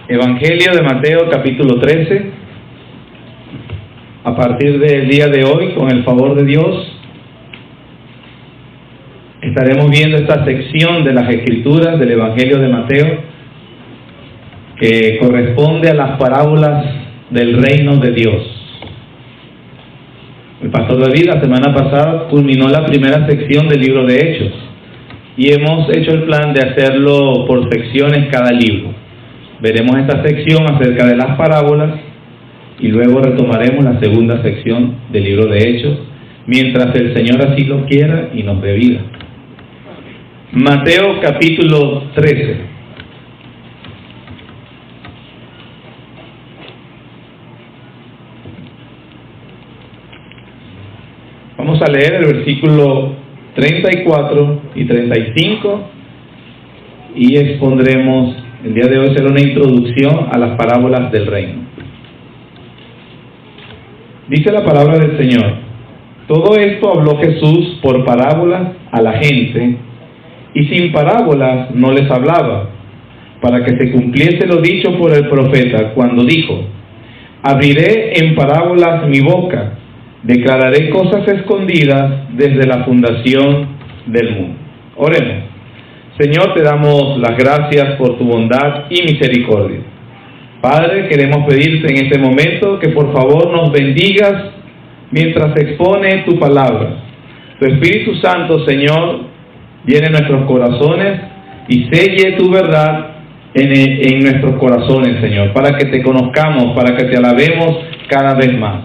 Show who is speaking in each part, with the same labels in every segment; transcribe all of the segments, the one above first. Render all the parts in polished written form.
Speaker 1: Evangelio de Mateo capítulo 13. A partir del día de hoy, con el favor de Dios, estaremos viendo esta sección de las Escrituras del Evangelio de Mateo que corresponde a las parábolas del reino de Dios. El pastor David la semana pasada culminó la primera sección del libro de Hechos y hemos hecho el plan de hacerlo por secciones cada libro. Veremos esta sección acerca de las parábolas y luego retomaremos la segunda sección del libro de Hechos, mientras el Señor así lo quiera y nos dé vida. Mateo capítulo 13. Vamos a leer el versículo 34 y 35 y expondremos. El día de hoy será una introducción a las parábolas del reino. Dice la palabra del Señor: todo esto habló Jesús por parábolas a la gente, y sin parábolas no les hablaba, para que se cumpliese lo dicho por el profeta, cuando dijo: abriré en parábolas mi boca, declararé cosas escondidas desde la fundación del mundo. Oremos. Señor, te damos las gracias por tu bondad y misericordia. Padre, queremos pedirte en este momento que por favor nos bendigas mientras se expone tu palabra. Tu Espíritu Santo, Señor, llene nuestros corazones y selle tu verdad en nuestros corazones, Señor, para que te conozcamos, para que te alabemos cada vez más.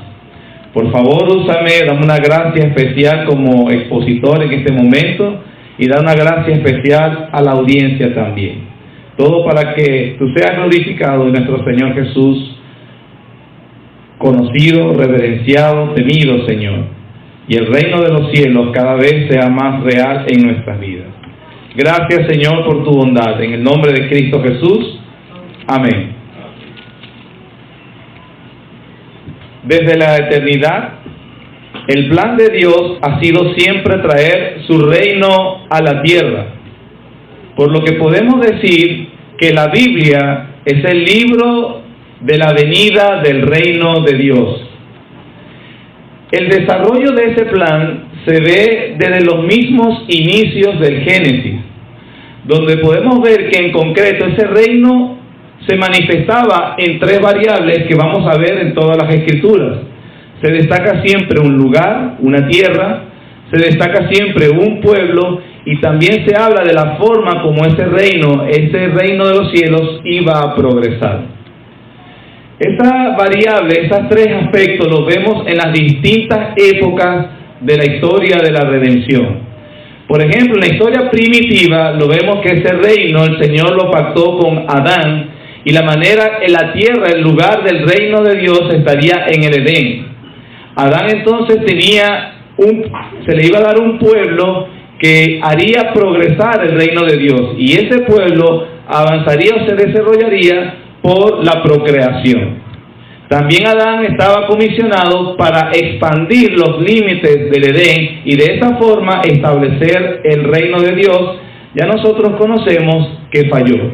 Speaker 1: Por favor, úsame, dame una gracia especial como expositor en este momento, y da una gracia especial a la audiencia también. Todo para que tú seas glorificado en nuestro Señor Jesús, conocido, reverenciado, temido, Señor, y el reino de los cielos cada vez sea más real en nuestras vidas. Gracias, Señor, por tu bondad. En el nombre de Cristo Jesús. Amén. Desde la eternidad, el plan de Dios ha sido siempre traer su reino a la tierra, por lo que podemos decir que la Biblia es el libro de la venida del reino de Dios. El desarrollo de ese plan se ve desde los mismos inicios del Génesis, donde podemos ver que en concreto ese reino se manifestaba en tres variables que vamos a ver en todas las Escrituras. Se destaca siempre un lugar, una tierra, se destaca siempre un pueblo, y también se habla de la forma como ese reino de los cielos iba a progresar. Esa variable, esos tres aspectos los vemos en las distintas épocas de la historia de la redención. Por ejemplo, en la historia primitiva lo vemos que ese reino el Señor lo pactó con Adán, y la manera en la tierra, el lugar del reino de Dios estaría en el Edén. Adán entonces se le iba a dar un pueblo que haría progresar el reino de Dios, y ese pueblo avanzaría o se desarrollaría por la procreación. También Adán estaba comisionado para expandir los límites del Edén y de esa forma establecer el reino de Dios. Ya nosotros conocemos que falló.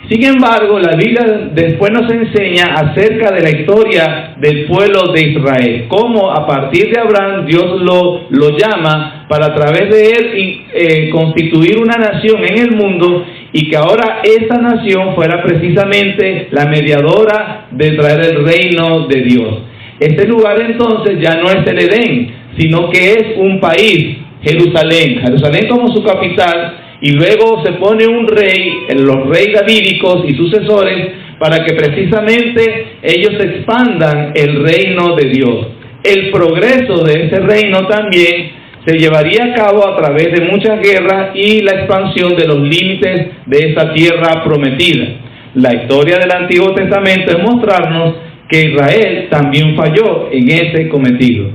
Speaker 1: Sin embargo, la Biblia después nos enseña acerca de la historia del pueblo de Israel, cómo a partir de Abraham Dios lo llama para a través de él constituir una nación en el mundo, y que ahora esa nación fuera precisamente la mediadora de traer el reino de Dios. Este lugar entonces ya no es el Edén, sino que es un país, Jerusalén como su capital. Y luego se pone un rey, los reyes davídicos y sucesores, para que precisamente ellos expandan el reino de Dios. El progreso de ese reino también se llevaría a cabo a través de muchas guerras y la expansión de los límites de esa tierra prometida. La historia del Antiguo Testamento es mostrarnos que Israel también falló en ese cometido.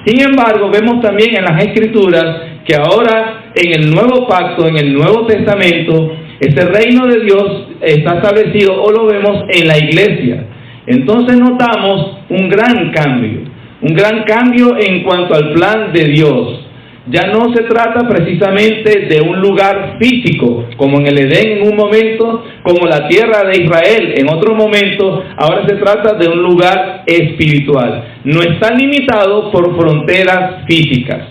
Speaker 1: Sin embargo, vemos también en las Escrituras que ahora en el Nuevo Pacto, en el Nuevo Testamento, ese reino de Dios está establecido, o lo vemos en la iglesia. Entonces notamos un gran cambio en cuanto al plan de Dios. Ya no se trata precisamente de un lugar físico, como en el Edén en un momento, como la tierra de Israel en otro momento. Ahora se trata de un lugar espiritual. No está limitado por fronteras físicas.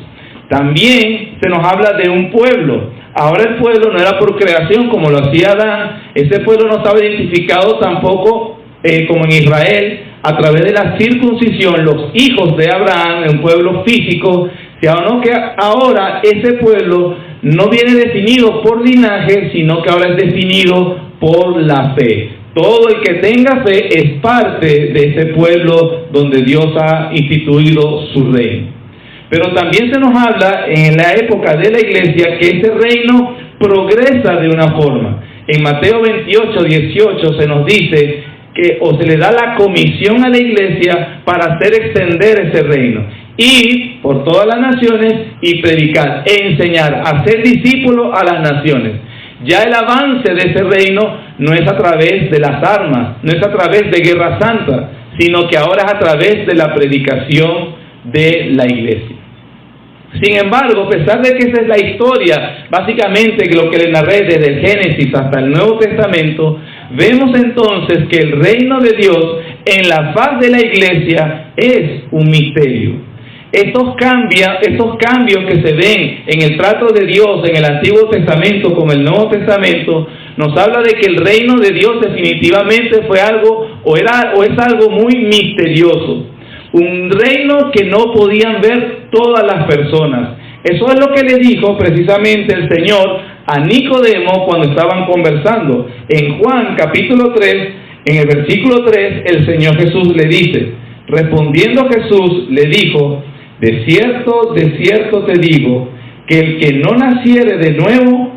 Speaker 1: También se nos habla de un pueblo. Ahora el pueblo no era por creación como lo hacía Adán. Ese pueblo no estaba identificado tampoco como en Israel a través de la circuncisión, los hijos de Abraham, un pueblo físico, sino que ahora ese pueblo no viene definido por linaje, sino que ahora es definido por la fe. Todo el que tenga fe es parte de ese pueblo donde Dios ha instituido su reino. Pero también se nos habla en la época de la iglesia que ese reino progresa de una forma. En Mateo 28, 18 se nos dice que se le da la comisión a la iglesia para hacer extender ese reino. Ir por todas las naciones y predicar, enseñar, hacer discípulos a las naciones. Ya el avance de ese reino no es a través de las armas, no es a través de guerra santa, sino que ahora es a través de la predicación de la iglesia. Sin embargo, a pesar de que esa es la historia, básicamente lo que le narré desde el Génesis hasta el Nuevo Testamento, vemos entonces que el reino de Dios en la faz de la iglesia es un misterio. Estos cambios que se ven en el trato de Dios en el Antiguo Testamento con el Nuevo Testamento, nos habla de que el reino de Dios definitivamente fue algo, o es algo muy misterioso. Un reino que no podían ver todas las personas. Eso es lo que le dijo precisamente el Señor a Nicodemo cuando estaban conversando. En Juan capítulo 3, en el versículo 3, el Señor Jesús le dice, respondiendo Jesús le dijo, de cierto te digo, que el que no naciere de nuevo,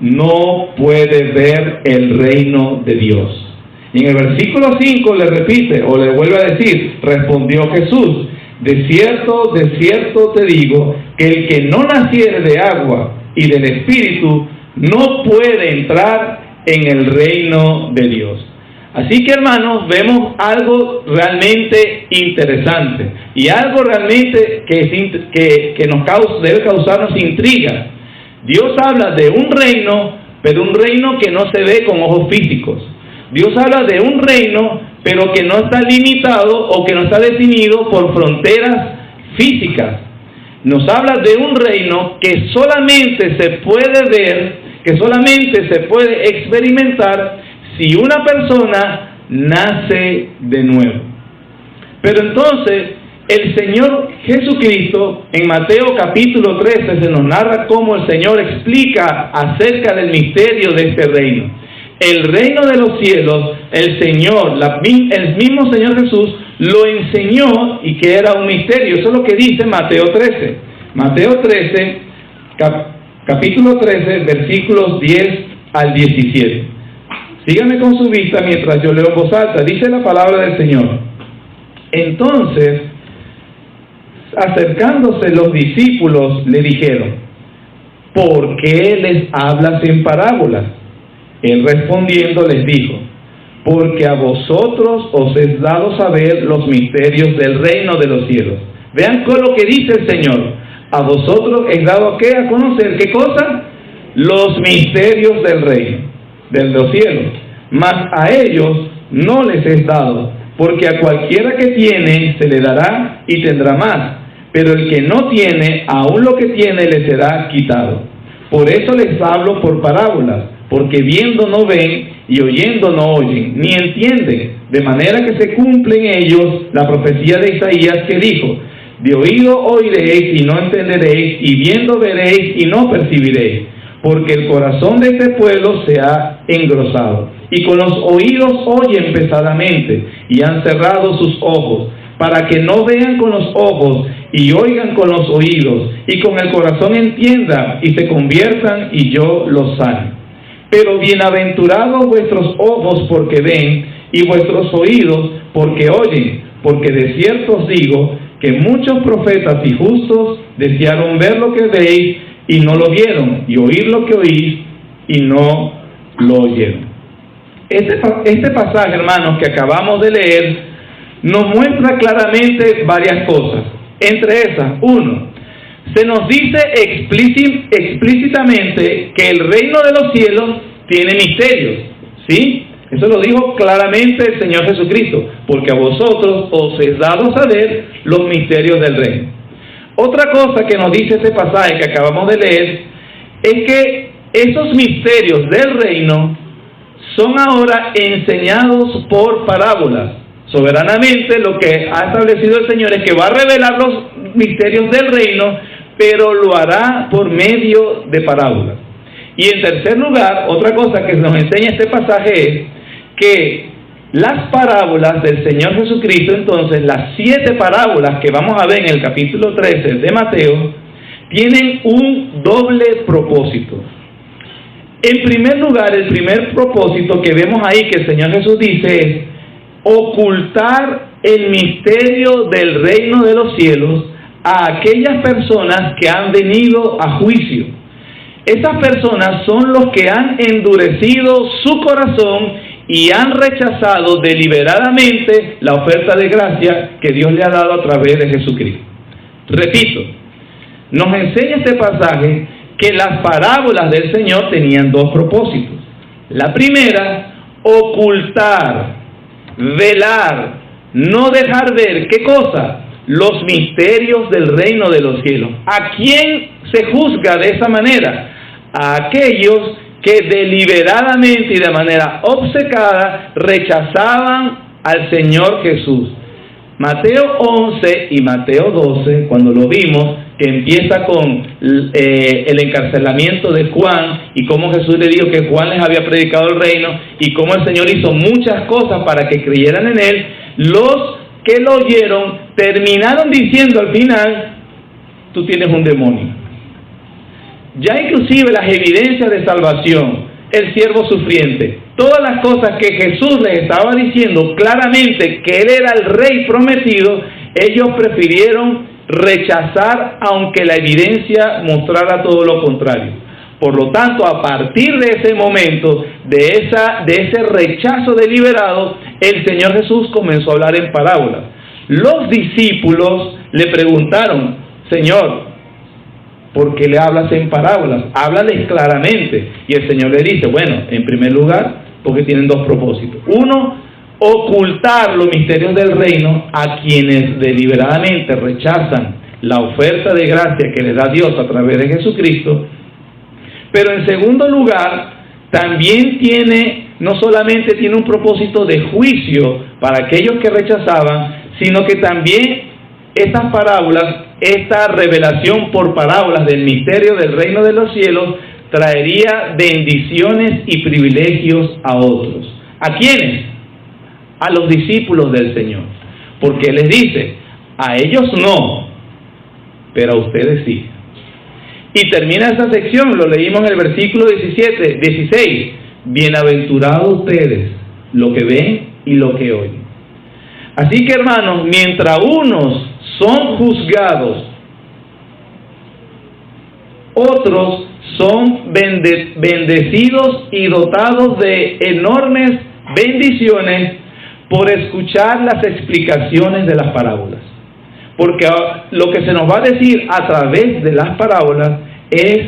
Speaker 1: no puede ver el reino de Dios. Y en el versículo 5 le repite, o le vuelve a decir, respondió Jesús, de cierto te digo, que el que no naciere de agua y del Espíritu, no puede entrar en el reino de Dios. Así que, hermanos, vemos algo realmente interesante y algo realmente que debe causarnos intriga. Dios habla de un reino, pero un reino que no se ve con ojos físicos. Dios habla de un reino, pero que no está limitado o que no está definido por fronteras físicas. Nos habla de un reino que solamente se puede ver, que solamente se puede experimentar si una persona nace de nuevo. Pero entonces, el Señor Jesucristo, en Mateo capítulo 13, se nos narra cómo el Señor explica acerca del misterio de este reino. El reino de los cielos, el mismo Señor Jesús lo enseñó y que era un misterio. Eso es lo que dice Mateo 13. Mateo 13, capítulo 13, versículos 10 al 17. Síganme con su vista mientras yo leo en voz alta. Dice la palabra del Señor. Entonces, acercándose los discípulos, le dijeron, ¿por qué les hablas en parábolas? Él respondiendo les dijo, porque a vosotros os es dado saber los misterios del reino de los cielos. Vean con lo que dice el Señor. A vosotros es dado ¿qué? A conocer, ¿qué cosa? Los misterios del reino, de los cielos. Mas a ellos no les es dado, porque a cualquiera que tiene se le dará y tendrá más. Pero el que no tiene, aún lo que tiene le será quitado. Por eso les hablo por parábolas, porque viendo no ven y oyendo no oyen, ni entienden, de manera que se cumple en ellos la profecía de Isaías que dijo, de oído oiréis y no entenderéis, y viendo veréis y no percibiréis, porque el corazón de este pueblo se ha engrosado, y con los oídos oyen pesadamente, y han cerrado sus ojos, para que no vean con los ojos, y oigan con los oídos, y con el corazón entiendan, y se conviertan, y yo los sane. Pero bienaventurados vuestros ojos porque ven, y vuestros oídos porque oyen, porque de cierto os digo, que muchos profetas y justos desearon ver lo que veis, y no lo vieron, y oír lo que oís, y no lo oyeron. Este pasaje, hermanos, que acabamos de leer, nos muestra claramente varias cosas. Entre esas, uno, se nos dice explícitamente que el reino de los cielos tiene misterios, ¿sí? Eso lo dijo claramente el Señor Jesucristo, porque a vosotros os es dado saber los misterios del reino. Otra cosa que nos dice este pasaje que acabamos de leer es que esos misterios del reino son ahora enseñados por parábolas. Soberanamente lo que ha establecido el Señor es que va a revelar los misterios del reino, pero lo hará por medio de parábolas. Y en tercer lugar, otra cosa que nos enseña este pasaje es que las parábolas del Señor Jesucristo, entonces las 7 parábolas que vamos a ver en el capítulo 13 de Mateo, tienen un doble propósito. En primer lugar, el primer propósito que vemos ahí que el Señor Jesús dice es ocultar el misterio del reino de los cielos a aquellas personas que han venido a juicio. Esas personas son los que han endurecido su corazón y han rechazado deliberadamente la oferta de gracia que Dios le ha dado a través de Jesucristo. Repito, nos enseña este pasaje que las parábolas del Señor tenían 2 propósitos. La primera, ocultar, velar, no dejar ver, ¿qué cosa? Los misterios del reino de los cielos. ¿A quién se juzga de esa manera? A aquellos que deliberadamente y de manera obcecada rechazaban al Señor Jesús. Mateo 11 y Mateo 12, cuando lo vimos, que empieza con el encarcelamiento de Juan y cómo Jesús le dijo que Juan les había predicado el reino y cómo el Señor hizo muchas cosas para que creyeran en él, los que lo oyeron terminaron diciendo al final: tú tienes un demonio. Ya inclusive las evidencias de salvación, el siervo sufriente, todas las cosas que Jesús les estaba diciendo claramente que Él era el Rey prometido, ellos prefirieron rechazar aunque la evidencia mostrara todo lo contrario. Por lo tanto, a partir de ese momento, de ese rechazo deliberado, el Señor Jesús comenzó a hablar en parábolas. Los discípulos le preguntaron: Señor, ¿por qué le hablas en parábolas? Háblales claramente. Y el Señor le dice: bueno, en primer lugar, porque tienen 2 propósitos. Uno, ocultar los misterios del reino a quienes deliberadamente rechazan la oferta de gracia que les da Dios a través de Jesucristo. Pero en segundo lugar, también no solamente tiene un propósito de juicio para aquellos que rechazaban, sino que también estas parábolas, esta revelación por parábolas del misterio del reino de los cielos, traería bendiciones y privilegios a otros. ¿A quiénes? A los discípulos del Señor. Porque Él les dice: a ellos no, pero a ustedes sí. Y termina esa sección, lo leímos en el versículo 16. Bienaventurados ustedes, lo que ven y lo que oyen. Así que, hermanos, mientras unos son juzgados, otros son bendecidos y dotados de enormes bendiciones por escuchar las explicaciones de las parábolas. Porque lo que se nos va a decir a través de las parábolas es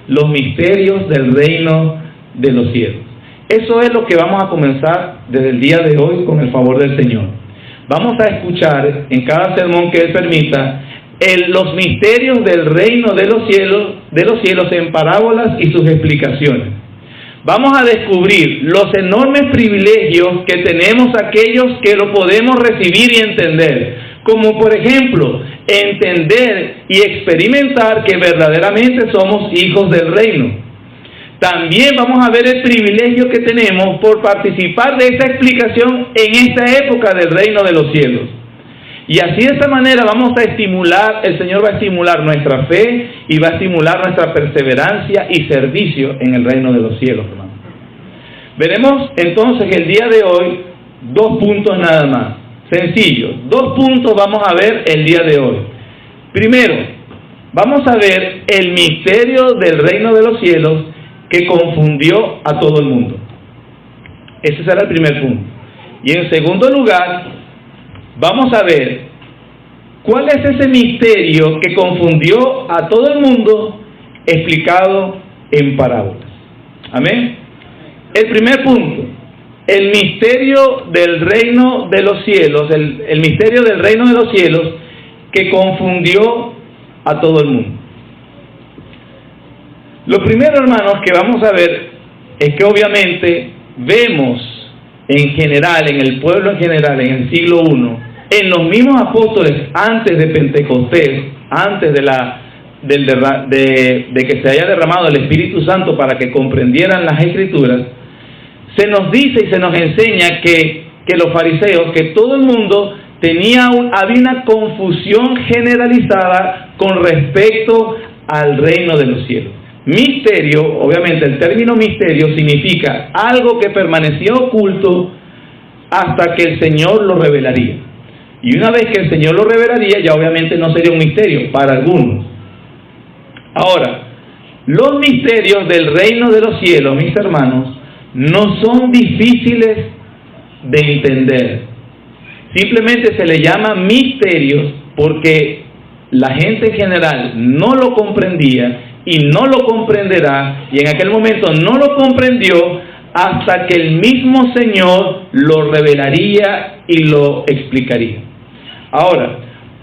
Speaker 1: los misterios del reino de los cielos. Eso es lo que vamos a comenzar desde el día de hoy con el favor del Señor. Vamos a escuchar en cada sermón que Él permita los misterios del reino de los cielos en parábolas y sus explicaciones. Vamos a descubrir los enormes privilegios que tenemos aquellos que lo podemos recibir y entender, como por ejemplo, entender y experimentar que verdaderamente somos hijos del reino. También vamos a ver el privilegio que tenemos por participar de esta explicación en esta época del reino de los cielos. Y así de esta manera vamos a estimular, el Señor va a estimular nuestra fe y va a estimular nuestra perseverancia y servicio en el reino de los cielos, hermanos. Veremos entonces el día de hoy 2 puntos nada más, sencillos. 2 puntos vamos a ver el día de hoy. Primero, vamos a ver el misterio del reino de los cielos que confundió a todo el mundo. Ese será el primer punto. Y en segundo lugar, vamos a ver ¿Cuál es ese misterio que confundió a todo el mundo explicado en parábolas? Amén. El primer punto, el misterio del reino de los cielos, el misterio del reino de los cielos que confundió a todo el mundo. Lo primero, hermanos, que vamos a ver es que obviamente vemos en general, en el pueblo en general, en el siglo I, en los mismos apóstoles antes de Pentecostés, antes de que se haya derramado el Espíritu Santo para que comprendieran las Escrituras, se nos dice y se nos enseña que los fariseos, que todo el mundo había una confusión generalizada con respecto al reino de los cielos. Misterio, obviamente el término misterio significa algo que permanecía oculto hasta que el Señor lo revelaría. Y una vez que el Señor lo revelaría, ya obviamente no sería un misterio para algunos. Ahora, los misterios del reino de los cielos, mis hermanos, no son difíciles de entender. Simplemente se le llama misterios porque la gente en general no lo comprendía y no lo comprenderá, y en aquel momento no lo comprendió hasta que el mismo Señor lo revelaría y lo explicaría. Ahora,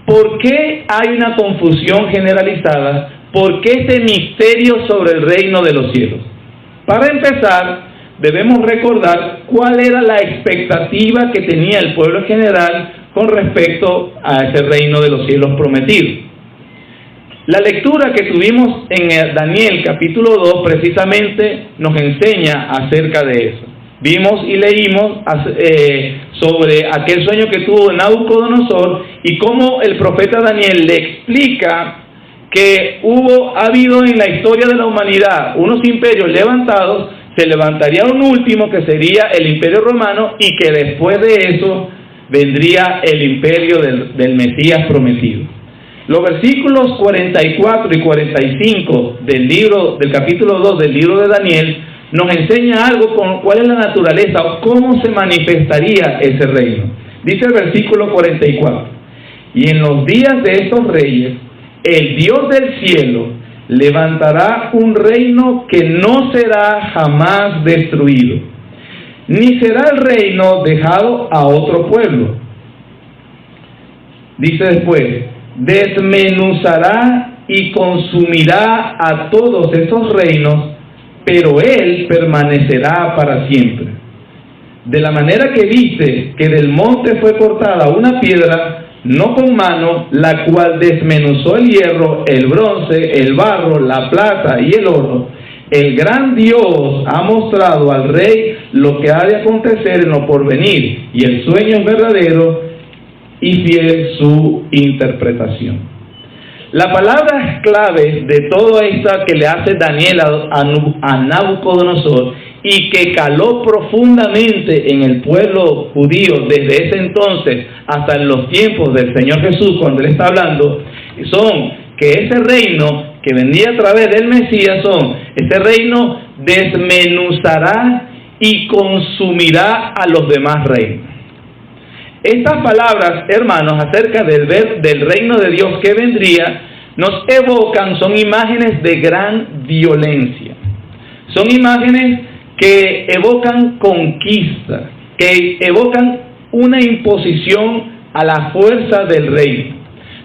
Speaker 1: ¿por qué hay una confusión generalizada? ¿Por qué ese misterio sobre el reino de los cielos? Para empezar, debemos recordar cuál era la expectativa que tenía el pueblo en general con respecto a ese reino de los cielos prometido. La lectura que tuvimos en Daniel capítulo 2 precisamente nos enseña acerca de eso. Vimos y leímos sobre aquel sueño que tuvo Nabucodonosor y cómo el profeta Daniel le explica que ha habido en la historia de la humanidad unos imperios levantados, se levantaría un último que sería el imperio romano y que después de eso vendría el imperio del Mesías prometido. Los versículos 44 y 45 del capítulo 2 del libro de Daniel nos enseña algo con cuál es la naturaleza o cómo se manifestaría ese reino. Dice el versículo 44: y en los días de estos reyes, el Dios del cielo levantará un reino que no será jamás destruido, ni será el reino dejado a otro pueblo. Dice después: desmenuzará y consumirá a todos esos reinos, pero él permanecerá para siempre. De la manera que viste que del monte fue cortada una piedra, no con mano, la cual desmenuzó el hierro, el bronce, el barro, la plata y el oro, el gran Dios ha mostrado al rey lo que ha de acontecer en lo porvenir, y el sueño es verdadero y fiel su interpretación. La palabra clave de todo esto que le hace Daniel a Nabucodonosor y que caló profundamente en el pueblo judío desde ese entonces hasta en los tiempos del Señor Jesús, cuando Él está hablando, son que ese reino que vendría a través del Mesías, ese reino desmenuzará y consumirá a los demás reinos. Estas palabras, hermanos, acerca del reino de Dios que vendría, nos evocan, son imágenes de gran violencia. Son imágenes que evocan conquista, que evocan una imposición a la fuerza del reino.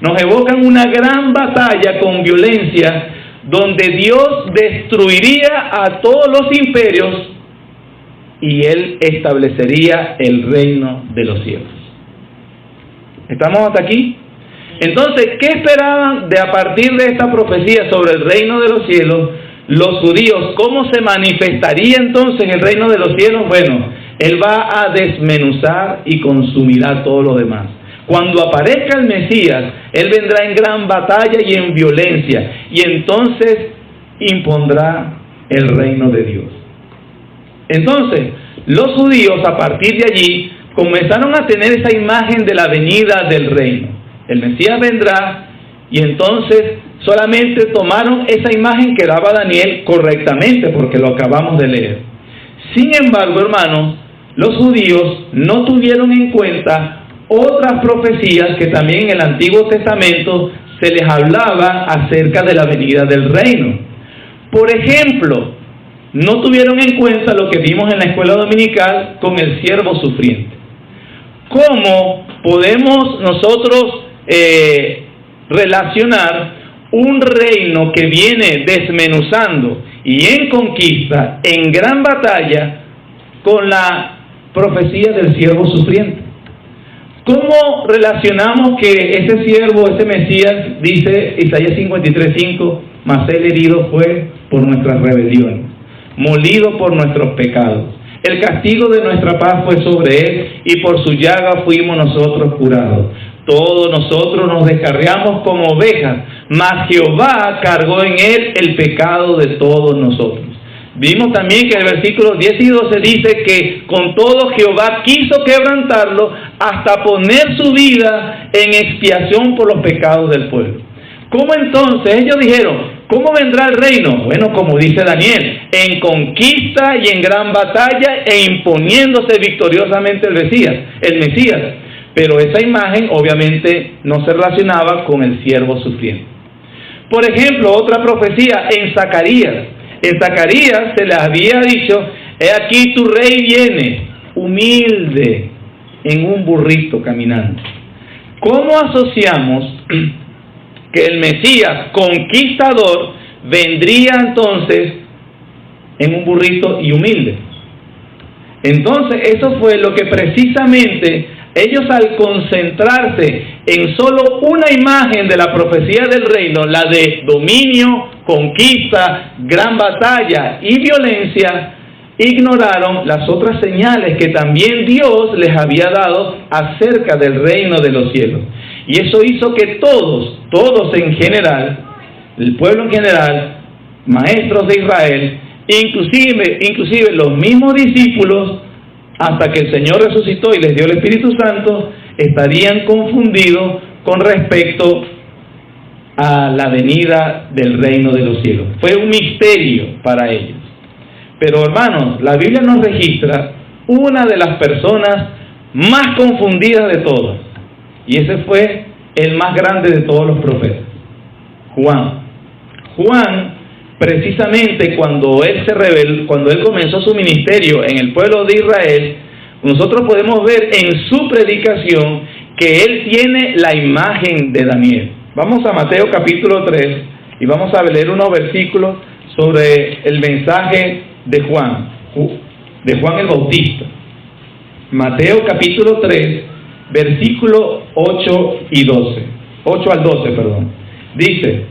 Speaker 1: Nos evocan una gran batalla con violencia, donde Dios destruiría a todos los imperios y Él establecería el reino de los cielos. ¿Estamos hasta aquí? Entonces, ¿qué esperaban a partir de esta profecía sobre el reino de los cielos los judíos? ¿Cómo se manifestaría entonces el reino de los cielos? Bueno, Él va a desmenuzar y consumirá todo lo demás. Cuando aparezca el Mesías, Él vendrá en gran batalla y en violencia, y entonces impondrá el reino de Dios. Entonces, los judíos a partir de allí comenzaron a tener esa imagen de la venida del reino. El Mesías vendrá, y entonces solamente tomaron esa imagen que daba Daniel correctamente, porque lo acabamos de leer. Sin embargo, hermanos, los judíos no tuvieron en cuenta otras profecías que también en el Antiguo Testamento se les hablaba acerca de la venida del reino. Por ejemplo, no tuvieron en cuenta lo que vimos en la escuela dominical con el siervo sufriente. ¿Cómo podemos nosotros relacionar un reino que viene desmenuzando y en conquista, en gran batalla, con la profecía del siervo sufriente? ¿Cómo relacionamos que ese siervo, ese Mesías, dice Isaías 53:5, mas él herido fue por nuestras rebeliones, molido por nuestros pecados? El castigo de nuestra paz fue sobre él, y por su llaga fuimos nosotros curados. Todos nosotros nos descarriamos como ovejas, mas Jehová cargó en él el pecado de todos nosotros. Vimos también que el versículo 10 y 12 dice que con todo Jehová quiso quebrantarlo hasta poner su vida en expiación por los pecados del pueblo. ¿Cómo entonces? Ellos dijeron, ¿cómo vendrá el reino? Bueno, como dice Daniel, en conquista y en gran batalla e imponiéndose victoriosamente el Mesías. Pero esa imagen obviamente no se relacionaba con el siervo sufriente. Por ejemplo, otra profecía en Zacarías. En Zacarías se le había dicho, he aquí tu rey viene, humilde, en un burrito caminando. ¿Cómo asociamos que el Mesías conquistador vendría entonces en un burrito y humilde? Entonces eso fue lo que precisamente ellos, al concentrarse en solo una imagen de la profecía del reino, la de dominio, conquista, gran batalla y violencia, ignoraron las otras señales que también Dios les había dado acerca del reino de los cielos. Y eso hizo que todos en general, el pueblo en general, maestros de Israel, inclusive los mismos discípulos, hasta que el Señor resucitó y les dio el Espíritu Santo, estarían confundidos con respecto a la venida del reino de los cielos. Fue un misterio para ellos. Pero hermanos, la Biblia nos registra una de las personas más confundidas de todas, y ese fue el más grande de todos los profetas, Juan, precisamente cuando él se reveló, cuando él comenzó su ministerio en el pueblo de Israel, nosotros podemos ver en su predicación que él tiene la imagen de Daniel. Vamos a Mateo capítulo 3 y vamos a leer unos versículos sobre el mensaje de Juan el Bautista. Mateo capítulo 3, versículo 8 al 12, dice: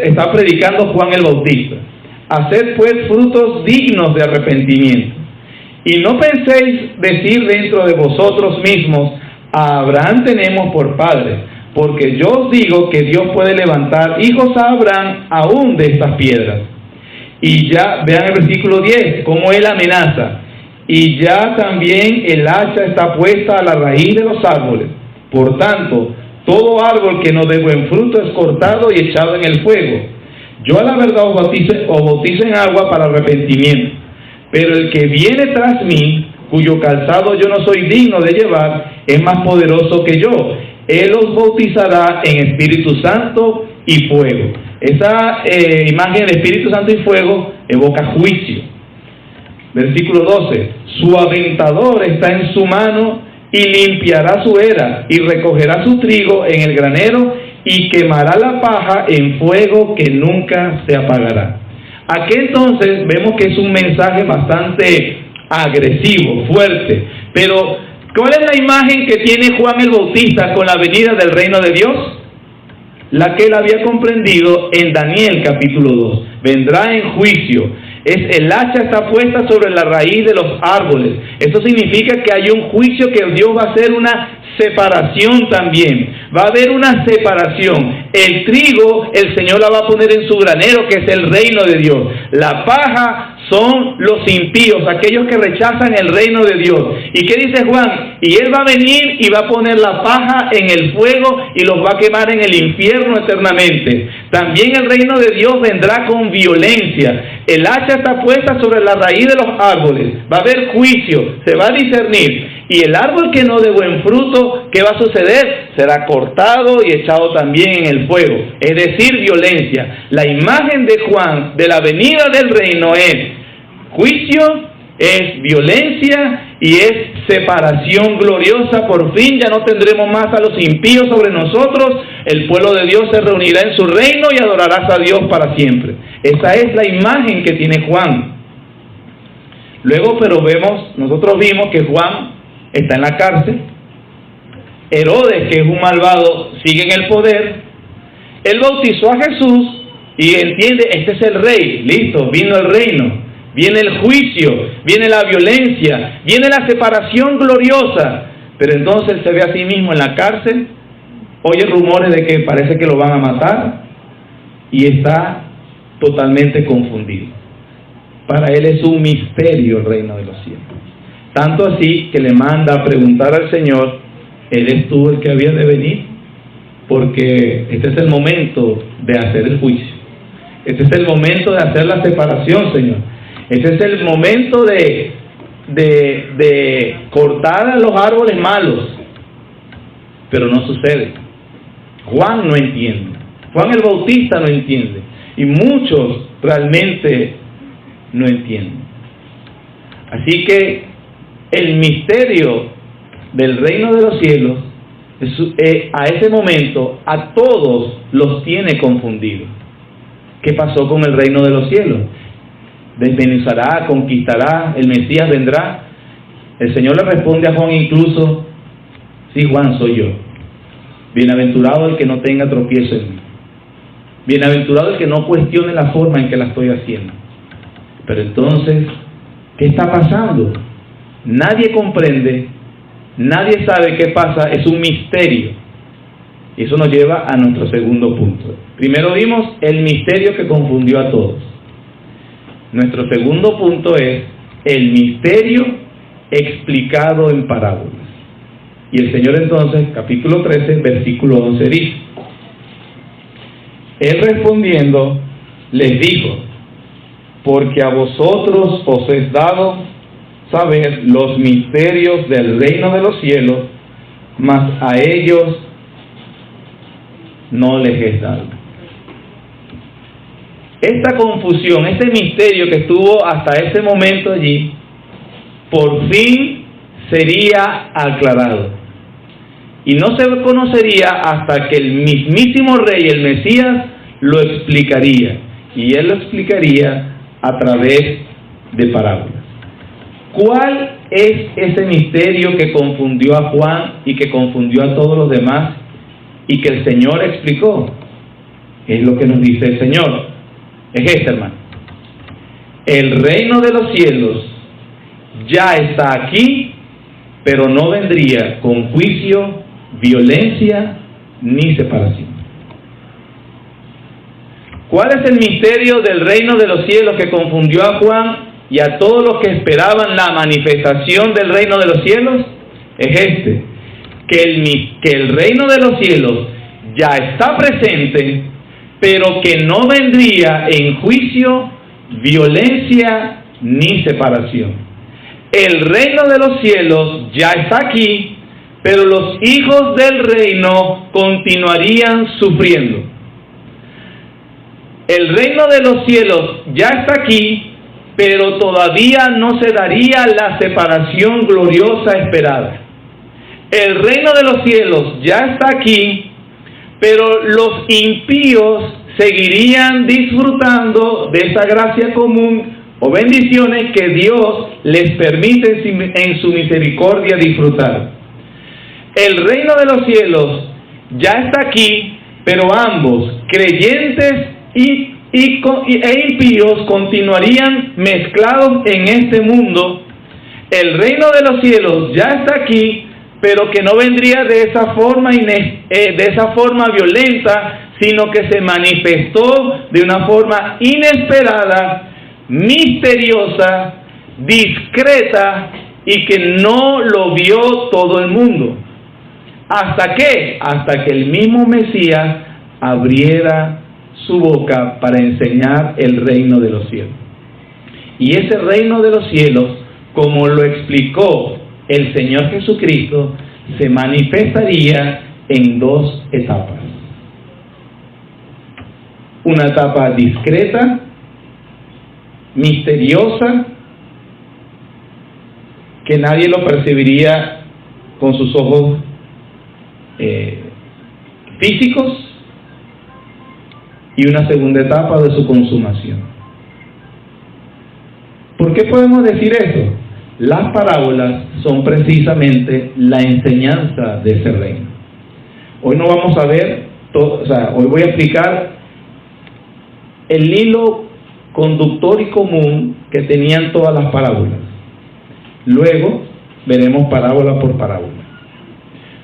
Speaker 1: está predicando Juan el Bautista, haced pues frutos dignos de arrepentimiento, y no penséis decir dentro de vosotros mismos, a Abraham tenemos por padre, porque yo os digo que Dios puede levantar hijos a Abraham aún de estas piedras. Y ya, vean el versículo 10, cómo él amenaza: y ya también el hacha está puesta a la raíz de los árboles, por tanto, todo árbol que no dé buen fruto es cortado y echado en el fuego. Yo a la verdad os bautizo en agua para arrepentimiento, pero el que viene tras mí, cuyo calzado yo no soy digno de llevar, es más poderoso que yo. Él os bautizará en Espíritu Santo y fuego. Esa imagen de Espíritu Santo y fuego evoca juicio. Versículo 12: su aventador está en su mano, y limpiará su era, y recogerá su trigo en el granero, y quemará la paja en fuego que nunca se apagará. Aquí entonces vemos que es un mensaje bastante agresivo, fuerte. Pero, ¿cuál es la imagen que tiene Juan el Bautista con la venida del reino de Dios? La que él había comprendido en Daniel capítulo 2. Vendrá en juicio. El hacha está puesta sobre la raíz de los árboles. Eso significa que hay un juicio, que Dios va a hacer una separación también. Va a haber una separación. El trigo, el Señor la va a poner en su granero, que es el reino de Dios. La paja son los impíos, aquellos que rechazan el reino de Dios. ¿Y qué dice Juan? Y Él va a venir y va a poner la paja en el fuego y los va a quemar en el infierno eternamente. También el reino de Dios vendrá con violencia. El hacha está puesta sobre la raíz de los árboles. Va a haber juicio, se va a discernir. Y el árbol que no dé buen fruto, ¿qué va a suceder? Será cortado y echado también en el fuego. Es decir, violencia. La imagen de Juan de la venida del reino es juicio, es violencia y es separación gloriosa. Por fin ya no tendremos más a los impíos sobre nosotros. El pueblo de Dios se reunirá en su reino y adorarás a Dios para siempre. Esa es la imagen que tiene Juan. Luego, pero nosotros vimos que Juan está en la cárcel. Herodes, que es un malvado, sigue en el poder. Él bautizó a Jesús y entiende, este es el rey, listo, vino el reino, viene el juicio, viene la violencia, viene la separación gloriosa. Pero entonces él se ve a sí mismo en la cárcel, oye rumores de que parece que lo van a matar y está totalmente confundido. Para él es un misterio el reino de los cielos. Tanto así que le manda a preguntar al Señor, ¿eres tú el que había de venir? Porque este es el momento de hacer el juicio. Este es el momento de hacer la separación, Señor. Este es el momento de cortar a los árboles malos. Pero no sucede. Juan no entiende. Juan el Bautista no entiende. Y muchos realmente no entienden. Así que el misterio del reino de los cielos, a ese momento, a todos los tiene confundidos. ¿Qué pasó con el reino de los cielos? Desmenuzará, conquistará, el Mesías vendrá. El Señor le responde a Juan incluso, sí, Juan, soy yo. Bienaventurado el que no tenga tropiezo en mí. Bienaventurado el que no cuestione la forma en que la estoy haciendo. Pero entonces, ¿qué está pasando? Nadie comprende, nadie sabe qué pasa, es un misterio. Y eso nos lleva a nuestro segundo punto. Primero vimos el misterio que confundió a todos. Nuestro segundo punto es el misterio explicado en parábolas. Y el Señor entonces, capítulo 13, versículo 11 dice: Él respondiendo les dijo, porque a vosotros os es dado saber los misterios del reino de los cielos, mas a ellos no les es dado. Esta confusión, este misterio que estuvo hasta ese momento allí, por fin sería aclarado. Y no se conocería hasta que el mismísimo Rey, el Mesías, lo explicaría. Y él lo explicaría a través de parábolas. ¿Cuál es ese misterio que confundió a Juan y que confundió a todos los demás y que el Señor explicó? Es lo que nos dice el Señor. Es este, hermano. El reino de los cielos ya está aquí, pero no vendría con juicio, violencia ni separación. ¿Cuál es el misterio del reino de los cielos que confundió a Juan y a todos los que esperaban la manifestación del reino de los cielos? Es este, que el reino de los cielos ya está presente, pero que no vendría en juicio, violencia ni separación. El reino de los cielos ya está aquí, pero los hijos del reino continuarían sufriendo. El reino de los cielos ya está aquí, pero todavía no se daría la separación gloriosa esperada. El reino de los cielos ya está aquí, pero los impíos seguirían disfrutando de esa gracia común o bendiciones que Dios les permite en su misericordia disfrutar. El reino de los cielos ya está aquí, pero ambos, creyentes e impíos, continuarían mezclados en este mundo. El reino de los cielos ya está aquí, pero que no vendría de esa forma violenta, sino que se manifestó de una forma inesperada, misteriosa, discreta, y que no lo vio todo el mundo. ¿Hasta qué? Hasta que el mismo Mesías abriera su boca para enseñar el reino de los cielos. Y ese reino de los cielos, como lo explicó el Señor Jesucristo se manifestaría en dos etapas. Una etapa discreta, misteriosa, que nadie lo percibiría con sus ojos físicos, y una segunda etapa de su consumación. ¿Por qué podemos decir eso? Las parábolas son precisamente la enseñanza de ese reino. Hoy no vamos a ver todo, hoy voy a explicar el hilo conductor y común que tenían todas las parábolas. Luego veremos parábola por parábola.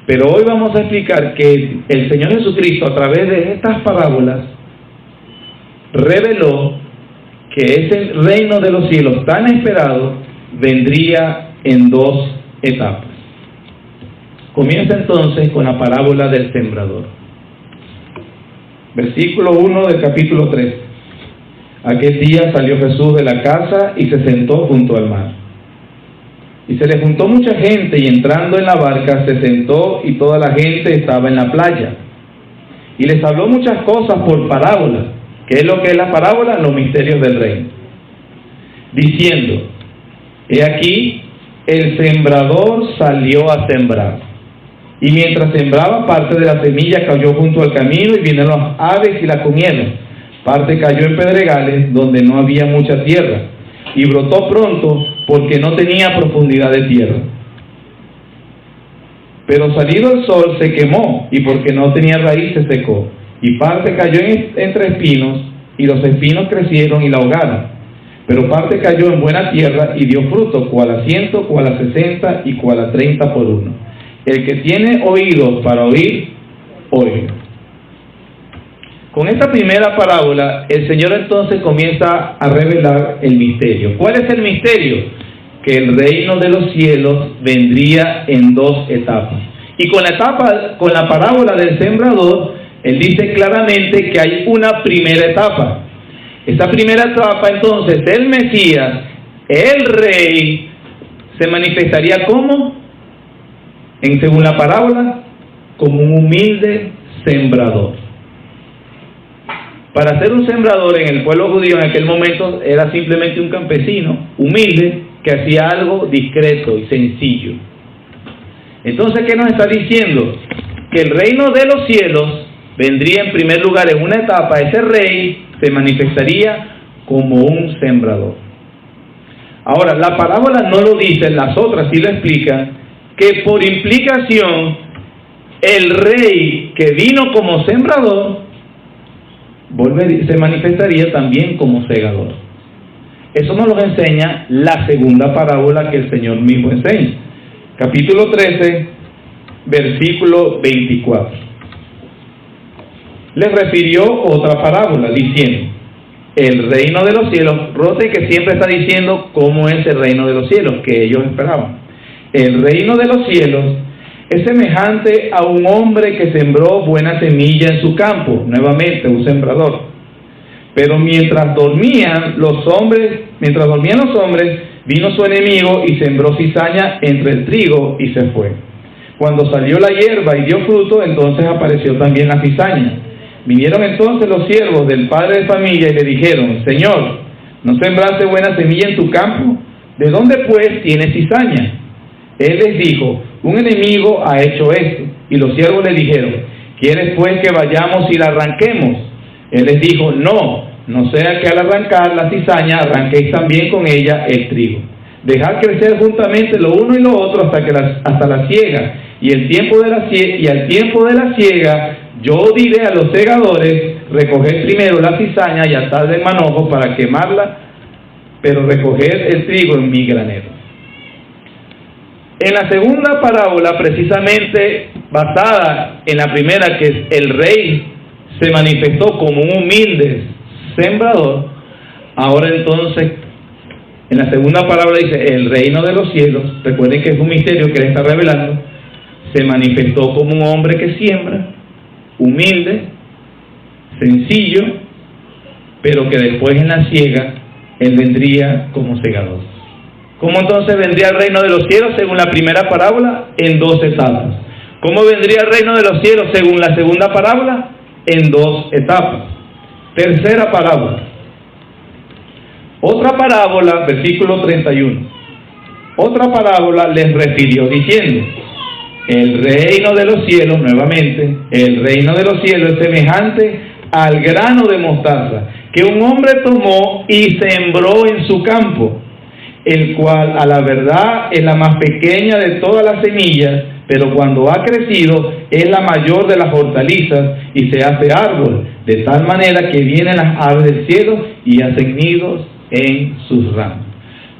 Speaker 1: Pero hoy vamos a explicar que el Señor Jesucristo, a través de estas parábolas, reveló que ese reino de los cielos tan esperado vendría en dos etapas. Comienza entonces con la parábola del sembrador. Versículo 1 del capítulo 3. Aquel día salió Jesús de la casa y se sentó junto al mar. Y se le juntó mucha gente, y entrando en la barca se sentó, y toda la gente estaba en la playa. Y les habló muchas cosas por parábolas. ¿Qué es lo que es la parábola? Los misterios del reino. Diciendo: he aquí, el sembrador salió a sembrar. Y mientras sembraba, parte de la semilla cayó junto al camino, y vinieron las aves y la comieron. Parte cayó en pedregales, donde no había mucha tierra, y brotó pronto, porque no tenía profundidad de tierra. Pero salido el sol se quemó, y porque no tenía raíz se secó. Y parte cayó entre espinos, y los espinos crecieron y la ahogaron. Pero parte cayó en buena tierra y dio fruto, cual a 100, cual a 60 y cual a 30 por uno. El que tiene oídos para oír, oiga. Con esta primera parábola, el Señor entonces comienza a revelar el misterio. ¿Cuál es el misterio? Que el reino de los cielos vendría en dos etapas. Y con la parábola del sembrador, Él dice claramente que hay una primera etapa. Esta primera etapa, entonces, el Mesías, el Rey, se manifestaría como, según la parábola, como un humilde sembrador. Para ser un sembrador en el pueblo judío en aquel momento era simplemente un campesino humilde que hacía algo discreto y sencillo. Entonces, ¿qué nos está diciendo? Que el reino de los cielos vendría en primer lugar en una etapa. Ese rey se manifestaría como un sembrador. Ahora, la parábola no lo dice, las otras sí lo explican, que por implicación el rey que vino como sembrador se manifestaría también como segador. Eso nos lo enseña la segunda parábola que el Señor mismo enseña. Capítulo 13, versículo 24. Les refirió otra parábola diciendo: el reino de los cielos, Rote que siempre está diciendo cómo es el reino de los cielos, que ellos esperaban. El reino de los cielos es semejante a un hombre que sembró buena semilla en su campo, nuevamente un sembrador. Pero mientras dormían los hombres, vino su enemigo y sembró cizaña entre el trigo y se fue. Cuando salió la hierba y dio fruto, entonces apareció también la cizaña. Vinieron entonces los siervos del padre de familia y le dijeron: Señor, ¿no sembraste buena semilla en tu campo? ¿De dónde pues tienes cizaña? Él les dijo: un enemigo ha hecho esto. Y los siervos le dijeron: ¿quieres pues que vayamos y la arranquemos? Él les dijo: no sea que al arrancar la cizaña arranquéis también con ella el trigo. Dejad crecer juntamente lo uno y lo otro hasta la siega. Y al tiempo de la siega yo diré a los segadores: recoged primero la cizaña y atad el manojo para quemarla, pero recoged el trigo en mi granero. En la segunda parábola, precisamente basada en la primera, que es el rey se manifestó como un humilde sembrador, ahora entonces en la segunda parábola dice: el reino de los cielos, recuerden que es un misterio que él está revelando, se manifestó como un hombre que siembra, humilde, sencillo, pero que después en la siega él vendría como segador, ¿Cómo entonces vendría el reino de los cielos según la primera parábola? En 2 etapas. ¿Cómo vendría el reino de los cielos según la segunda parábola? En 2 etapas. Tercera parábola. Otra parábola, versículo 31. Otra parábola les refirió diciendo: el reino de los cielos, nuevamente, el reino de los cielos es semejante al grano de mostaza que un hombre tomó y sembró en su campo, el cual a la verdad es la más pequeña de todas las semillas, pero cuando ha crecido es la mayor de las hortalizas y se hace árbol, de tal manera que vienen las aves del cielo y hacen nidos en sus ramas.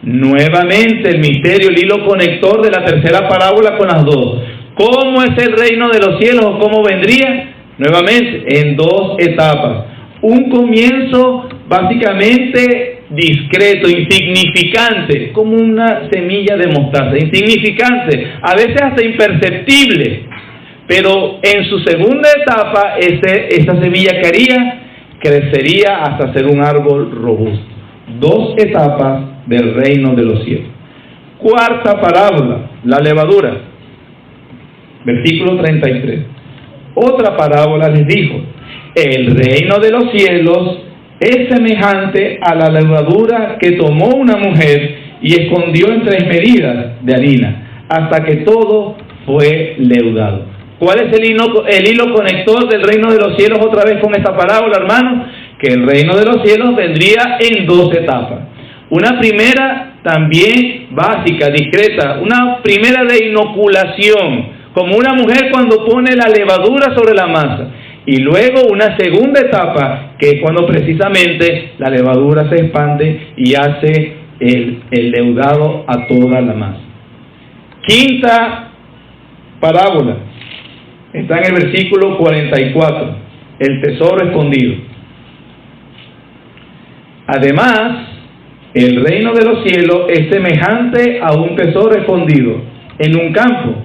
Speaker 1: Nuevamente el misterio, el hilo conector de la tercera parábola con las dos. ¿Cómo es el reino de los cielos o cómo vendría? Nuevamente, en 2 etapas. Un comienzo básicamente discreto, insignificante, como una semilla de mostaza, insignificante, a veces hasta imperceptible, pero en su segunda etapa, esa semilla que haría, crecería hasta ser un árbol robusto. 2 etapas del reino de los cielos. Cuarta parábola, la levadura, versículo 33. Otra parábola les dijo: el reino de los cielos es semejante a la levadura que tomó una mujer y escondió en 3 medidas de harina, hasta que todo fue leudado. ¿Cuál es el hilo conector del reino de los cielos otra vez con esta parábola, hermanos? Que el reino de los cielos vendría en 2 etapas. Una primera también básica, discreta, una primera de inoculación, como una mujer cuando pone la levadura sobre la masa. Y luego una segunda etapa, que es cuando precisamente la levadura se expande y hace el leudado a toda la masa. Quinta parábola, está en el versículo 44, el tesoro escondido. Además, el reino de los cielos es semejante a un tesoro escondido en un campo,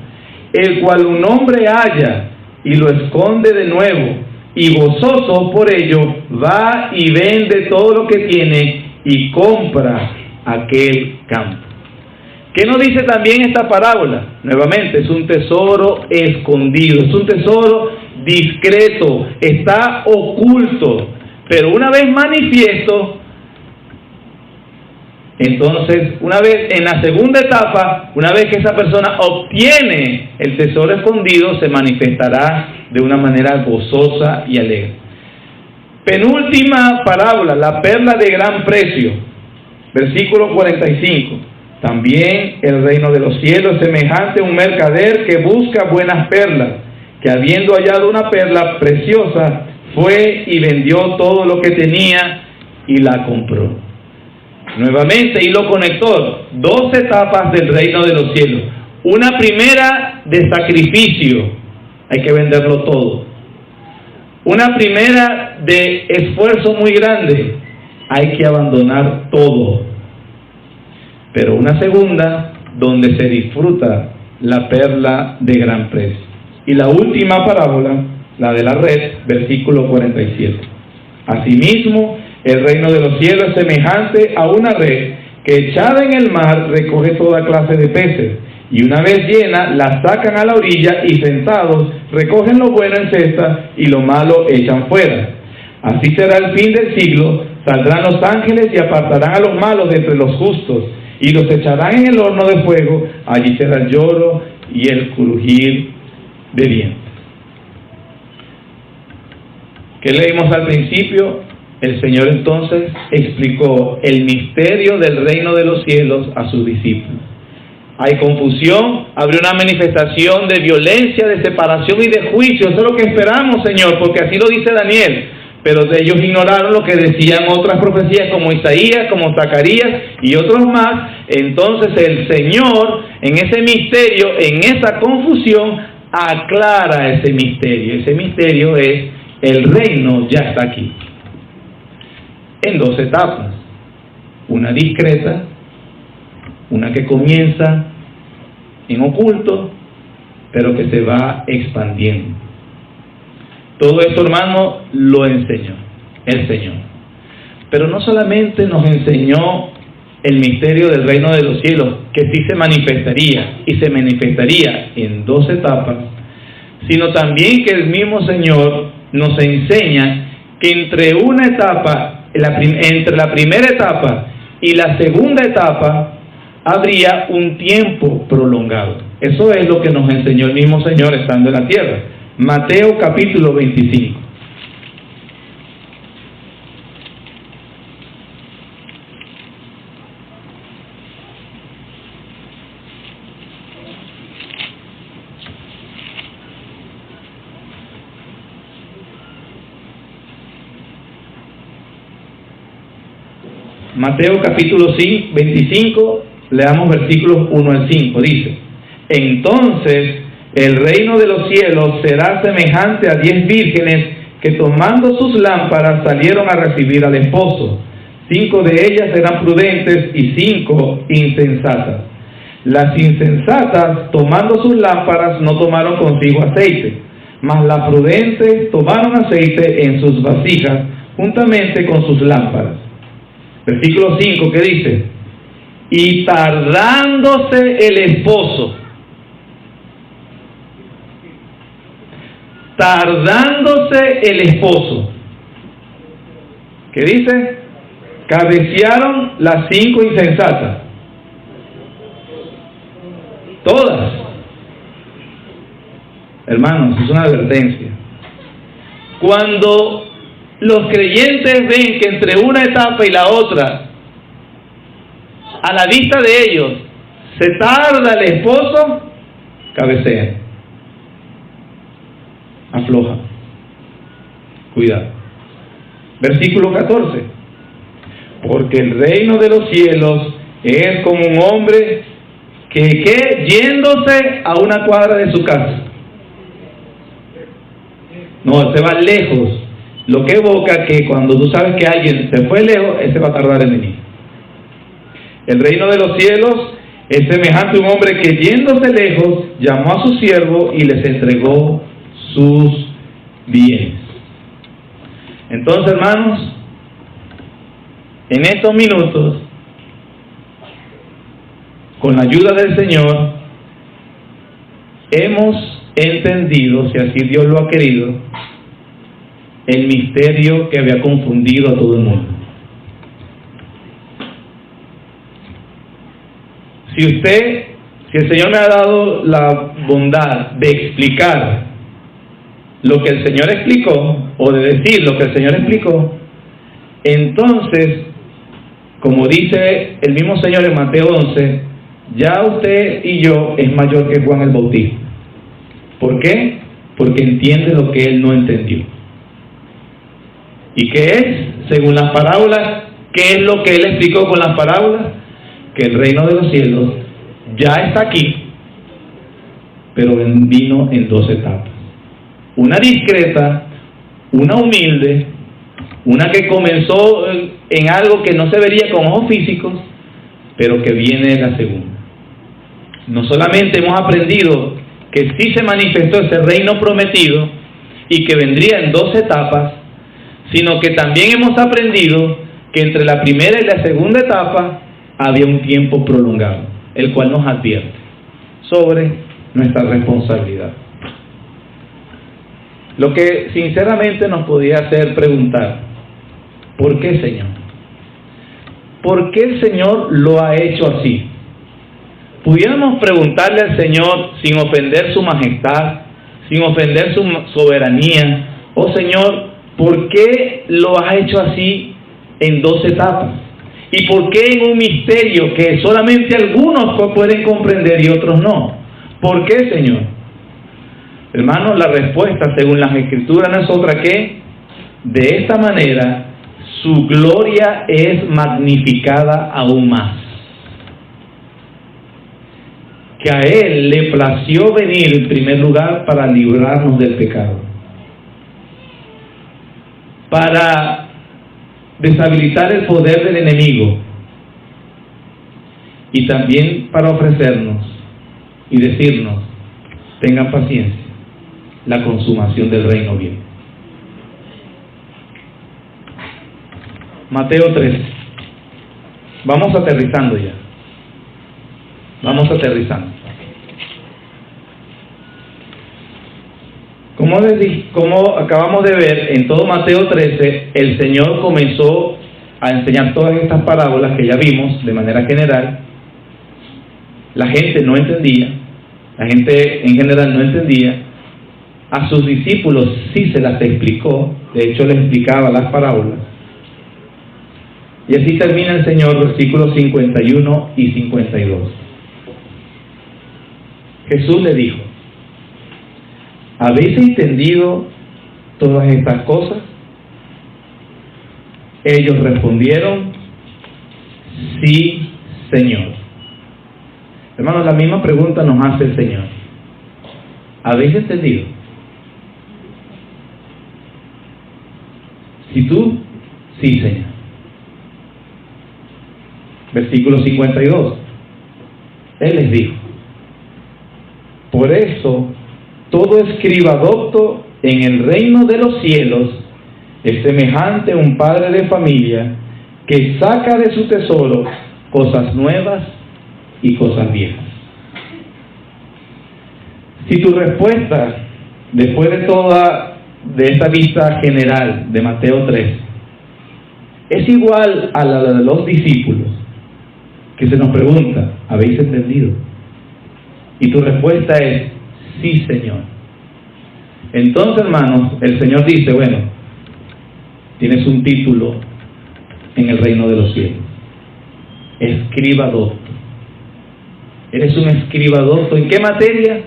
Speaker 1: el cual un hombre halla y lo esconde de nuevo, y gozoso por ello va y vende todo lo que tiene y compra aquel campo. ¿Qué nos dice también esta parábola? Nuevamente, es un tesoro escondido, es un tesoro discreto, está oculto, pero una vez manifiesto. Entonces, una vez en la segunda etapa, una vez que esa persona obtiene el tesoro escondido, se manifestará de una manera gozosa y alegre. Penúltima parábola, la perla de gran precio, versículo 45. También el reino de los cielos es semejante a un mercader que busca buenas perlas, que habiendo hallado una perla preciosa, fue y vendió todo lo que tenía y la compró. Nuevamente, hilo conector, 2 etapas del reino de los cielos. Una primera de sacrificio, hay que venderlo todo. Una primera de esfuerzo muy grande, hay que abandonar todo. Pero una segunda donde se disfruta la perla de gran precio. Y la última parábola, la de la red, versículo 47. Asimismo, el reino de los cielos es semejante a una red que echada en el mar recoge toda clase de peces, y una vez llena la sacan a la orilla y sentados recogen lo bueno en cestas y lo malo echan fuera. Así será el fin del siglo, saldrán los ángeles y apartarán a los malos de entre los justos y los echarán en el horno de fuego, allí será el lloro y el crujir de dientes. ¿Qué leímos al principio? El Señor entonces explicó el misterio del reino de los cielos a sus discípulos. Hay confusión, habría una manifestación de violencia, de separación y de juicio. Eso es lo que esperamos, Señor, porque así lo dice Daniel. Pero ellos ignoraron lo que decían otras profecías como Isaías, como Zacarías y otros más. Entonces el Señor, en ese misterio, en esa confusión, aclara ese misterio. Ese misterio es: el reino ya está aquí. En 2 etapas, una discreta, una que comienza en oculto, pero que se va expandiendo. Todo esto, hermano, lo enseñó el Señor. Pero no solamente nos enseñó el misterio del reino de los cielos, que sí se manifestaría, y se manifestaría en 2 etapas, sino también que el mismo Señor nos enseña que entre una etapa, entre la primera etapa y la segunda etapa, habría un tiempo prolongado. Eso es lo que nos enseñó el mismo Señor estando en la tierra. Mateo capítulo 25. Mateo capítulo 25, leamos versículos 1 al 5, dice: entonces el reino de los cielos será semejante a 10 vírgenes que tomando sus lámparas salieron a recibir al esposo. 5 de ellas eran prudentes y 5 insensatas. Las insensatas, tomando sus lámparas, no tomaron consigo aceite, mas las prudentes tomaron aceite en sus vasijas juntamente con sus lámparas. Versículo 5, ¿qué dice? Y tardándose el esposo, ¿qué dice? Cabecearon las 5 insensatas, todas. Hermanos, es una advertencia. Cuando los creyentes ven que entre una etapa y la otra, a la vista de ellos, se tarda el esposo, cabecea, afloja, cuidado. Versículo 14: porque el reino de los cielos es como un hombre que yéndose a una cuadra de su casa. No, se va lejos, lo que evoca que cuando tú sabes que alguien se fue lejos, ese va a tardar en venir. El reino de los cielos es semejante a un hombre que yéndose lejos, llamó a su siervo y les entregó sus bienes. Entonces, hermanos, en estos minutos, con la ayuda del Señor, hemos entendido, si así Dios lo ha querido, el misterio que había confundido a todo el mundo. Si el Señor me ha dado la bondad de explicar lo que el Señor explicó, o de decir lo que el Señor explicó, entonces, como dice el mismo Señor en Mateo 11, ya usted y yo es mayor que Juan el Bautista. ¿Por qué? Porque entiende lo que él no entendió. ¿Y qué es? Según las parábolas, ¿qué es lo que él explicó con las parábolas? Que el reino de los cielos ya está aquí, pero vino en 2 etapas. Una discreta, una humilde, una que comenzó en algo que no se vería con ojos físicos, pero que viene en la segunda. No solamente hemos aprendido que sí se manifestó ese reino prometido y que vendría en 2 etapas, sino que también hemos aprendido que entre la primera y la segunda etapa había un tiempo prolongado, el cual nos advierte sobre nuestra responsabilidad. Lo que sinceramente nos podía hacer preguntar: ¿por qué, Señor? ¿Por qué el Señor lo ha hecho así? Pudiéramos preguntarle al Señor sin ofender su majestad, sin ofender su soberanía: oh Señor, ¿por qué lo has hecho así en 2 etapas? ¿Y por qué en un misterio que solamente algunos pueden comprender y otros no? ¿Por qué, Señor? Hermanos, la respuesta según las Escrituras no es otra que: de esta manera su gloria es magnificada aún más. Que a Él le plació venir en primer lugar para librarnos del pecado, para deshabilitar el poder del enemigo, y también para ofrecernos y decirnos: tengan paciencia, la consumación del reino viene. Mateo 13. vamos aterrizando ya. Vamos aterrizando. Como acabamos de ver, en todo Mateo 13, el Señor comenzó a enseñar todas estas parábolas que ya vimos de manera general. La gente no entendía, la gente en general no entendía. A sus discípulos sí se las explicó, de hecho les explicaba las parábolas. Y así termina el Señor, versículos 51 y 52. Jesús le dijo: ¿habéis entendido todas estas cosas? Ellos respondieron: sí, Señor. Hermanos, la misma pregunta nos hace el Señor. ¿Habéis entendido? Si tú, sí, Señor. Versículo 52. Él les dijo: por eso, todo escriba docto en el reino de los cielos es semejante a un padre de familia que saca de su tesoro cosas nuevas y cosas viejas. Si tu respuesta, después de esta vista general de Mateo 3, es igual a la de los discípulos, que se nos pregunta: ¿habéis entendido? Y tu respuesta es: sí, Señor. Entonces, hermanos, el Señor dice: bueno, tienes un título en el reino de los cielos, escriba docto. Eres un escriba docto. ¿En qué materia?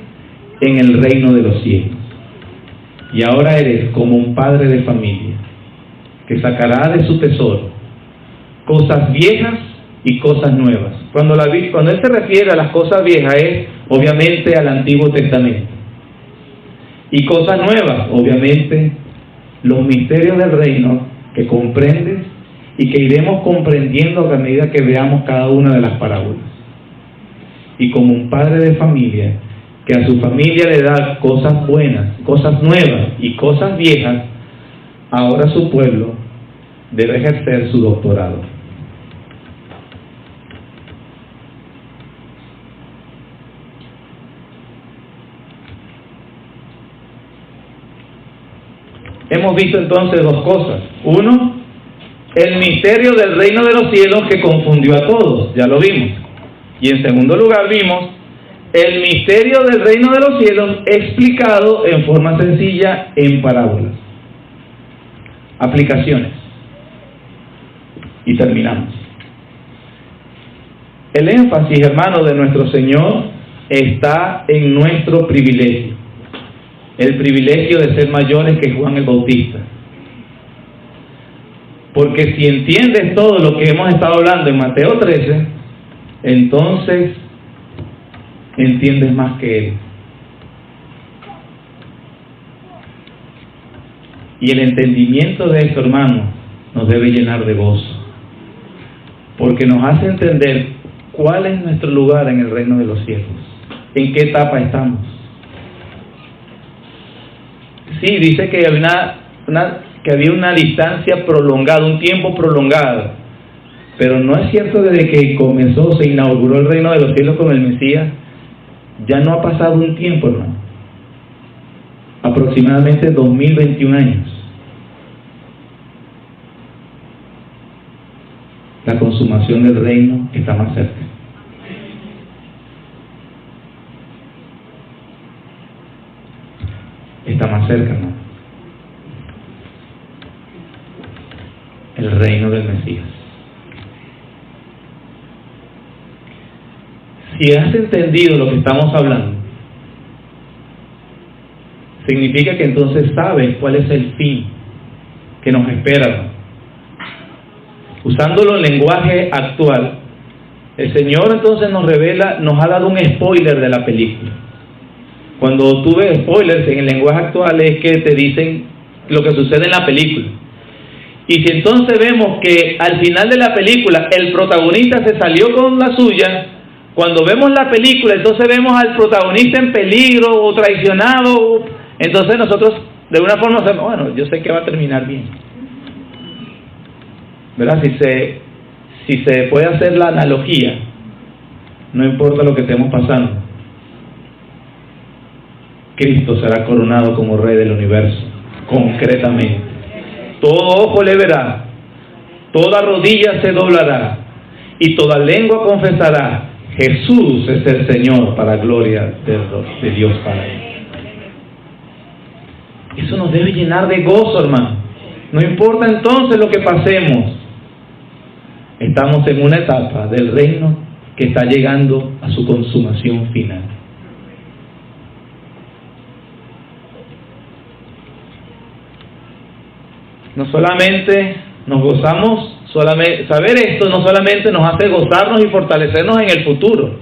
Speaker 1: En el reino de los cielos. Y ahora eres como un padre de familia que sacará de su tesoro cosas viejas y cosas nuevas. Cuando él se refiere a las cosas viejas, es obviamente al Antiguo Testamento. Y cosas nuevas, obviamente, los misterios del reino que comprendes y que iremos comprendiendo a medida que veamos cada una de las parábolas. Y como un padre de familia que a su familia le da cosas buenas, cosas nuevas y cosas viejas, ahora su pueblo debe ejercer su doctorado. Hemos visto entonces dos cosas. Uno, el misterio del reino de los cielos que confundió a todos, ya lo vimos. Y en segundo lugar vimos el misterio del reino de los cielos explicado en forma sencilla en parábolas. Aplicaciones. Y terminamos. El énfasis, hermano, de nuestro Señor está en nuestro privilegio. El privilegio de ser mayores que Juan el Bautista. Porque si entiendes todo lo que hemos estado hablando en Mateo 13, entonces entiendes más que Él. Y el entendimiento de esto, hermano, nos debe llenar de gozo. Porque nos hace entender cuál es nuestro lugar en el reino de los cielos. En qué etapa estamos. Sí, dice que había una distancia prolongada, un tiempo prolongado. Pero no es cierto desde que se inauguró el reino de los cielos con el Mesías, ya no ha pasado un tiempo, hermano. Aproximadamente 2021 años. La consumación del reino está más cerca. Está más cerca, hermano. El reino del Mesías. Si has entendido lo que estamos hablando, significa que entonces sabes cuál es el fin que nos espera, ¿no? Usándolo en lenguaje actual, el Señor entonces nos ha dado un spoiler de la película. Cuando tú ves spoilers en el lenguaje actual es que te dicen lo que sucede en la película. Y si entonces vemos que al final de la película el protagonista se salió con la suya, cuando vemos la película entonces vemos al protagonista en peligro o traicionado, entonces nosotros de una forma bueno, yo sé que va a terminar bien, ¿verdad? si se puede hacer la analogía, no importa lo que estemos pasando, Cristo será coronado como Rey del universo, concretamente. Todo ojo le verá, toda rodilla se doblará y toda lengua confesará: Jesús es el Señor, para gloria de Dios Padre. Eso nos debe llenar de gozo, hermano. No importa entonces lo que pasemos. Estamos en una etapa del reino que está llegando a su consumación final. No solamente nos gozamos, saber esto no solamente nos hace gozarnos y fortalecernos en el futuro,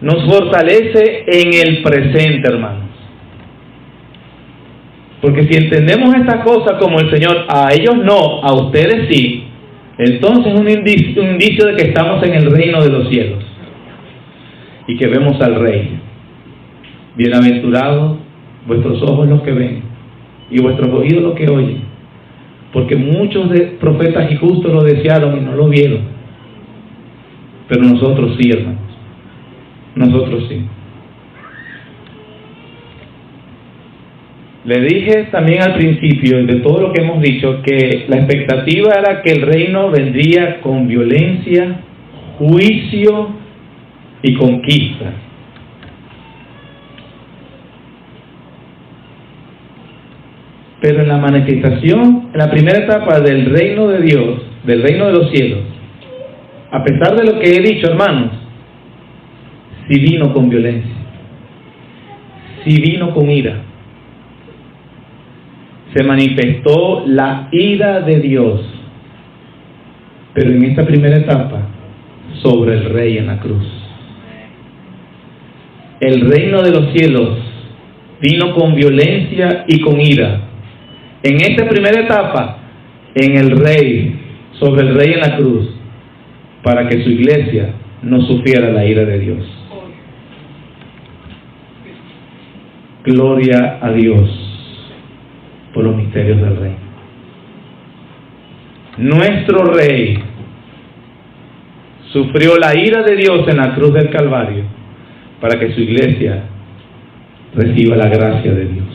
Speaker 1: nos fortalece en el presente, hermanos. Porque si entendemos estas cosas como el Señor, a ellos no, a ustedes sí, entonces es un indicio de que estamos en el reino de los cielos y que vemos al Rey. Bienaventurados vuestros ojos los que ven y vuestros oídos los que oyen, porque muchos de profetas y justos lo desearon y no lo vieron, pero nosotros sí, hermanos, nosotros sí. Le dije también al principio de todo lo que hemos dicho que la expectativa era que el reino vendría con violencia, juicio y conquista. Pero en la manifestación, en la primera etapa del reino de Dios, del reino de los cielos, a pesar de lo que he dicho, hermanos, sí vino con violencia, sí vino con ira. Se manifestó la ira de Dios, pero en esta primera etapa, sobre el Rey en la cruz. El reino de los cielos vino con violencia y con ira. En esta primera etapa, en el Rey, sobre el Rey en la cruz, para que su iglesia no sufriera la ira de Dios. Gloria a Dios por los misterios del Rey. Nuestro Rey sufrió la ira de Dios en la cruz del Calvario para que su iglesia reciba la gracia de Dios.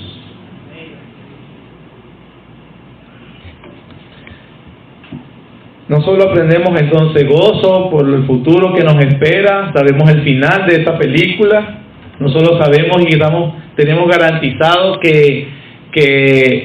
Speaker 1: No solo aprendemos entonces gozo por el futuro que nos espera, sabemos el final de esta película, no solo sabemos y tenemos garantizado que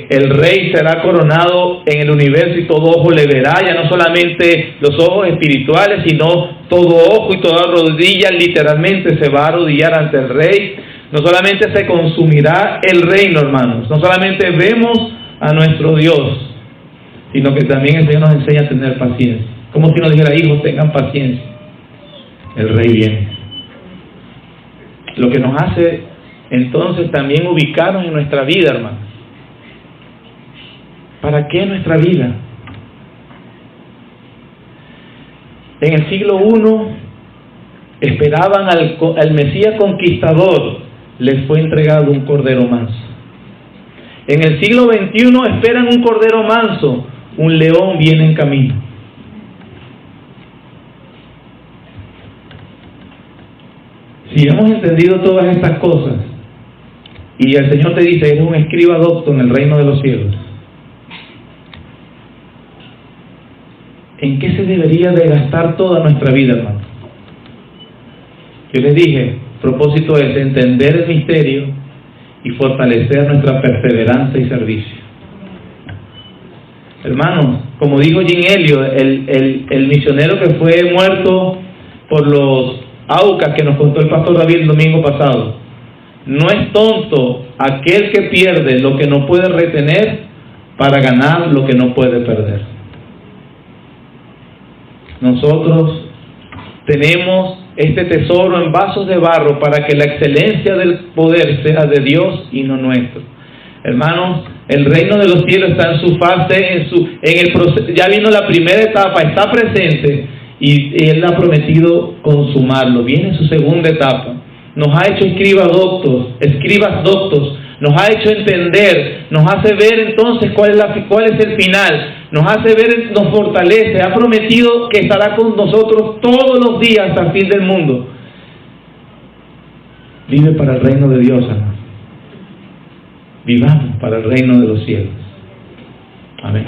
Speaker 1: el Rey será coronado en el universo y todo ojo le verá, ya no solamente los ojos espirituales, sino todo ojo y toda rodilla literalmente se va a arrodillar ante el Rey. No solamente se consumirá el reino, hermanos, no solamente vemos a nuestro Dios, sino que también el Señor nos enseña a tener paciencia. Como si nos dijera: hijos, tengan paciencia, el Rey viene. Lo que nos hace entonces también ubicarnos en nuestra vida, hermanos. ¿Para qué nuestra vida? En el siglo I esperaban al Mesías conquistador, les fue entregado un cordero manso. En el siglo XXI esperan un cordero manso, un león viene en camino. Si hemos entendido todas estas cosas y el Señor te dice: eres un escriba docto en el reino de los cielos, ¿en qué se debería de gastar toda nuestra vida, hermano? Yo les dije, el propósito es entender el misterio y fortalecer nuestra perseverancia y servicio. Hermanos, como dijo Jim Elliot, el misionero que fue muerto por los Aucas que nos contó el pastor David el domingo pasado, no es tonto aquel que pierde lo que no puede retener para ganar lo que no puede perder. Nosotros tenemos este tesoro en vasos de barro para que la excelencia del poder sea de Dios y no nuestro. Hermanos, el reino de los cielos está en su fase, en el proceso. Ya vino la primera etapa, está presente y Él ha prometido consumarlo. Viene su segunda etapa. Nos ha hecho escribas doctos, nos ha hecho entender, nos hace ver entonces cuál es el final. nos hace ver, nos fortalece, ha prometido que estará con nosotros todos los días hasta el fin del mundo. Vive para el reino de Dios, hermano. Vivamos para el reino de los cielos. Amén.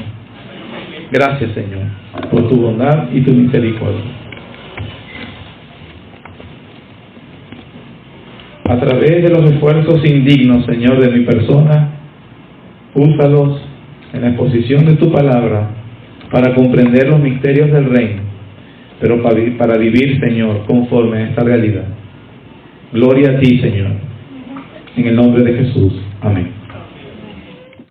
Speaker 1: Gracias, Señor, por tu bondad y tu misericordia. A través de los esfuerzos indignos, Señor, de mi persona, úsalos en la exposición de tu palabra para comprender los misterios del reino, pero para vivir, Señor, conforme a esta realidad. Gloria a ti, Señor. En el nombre de Jesús. Amén.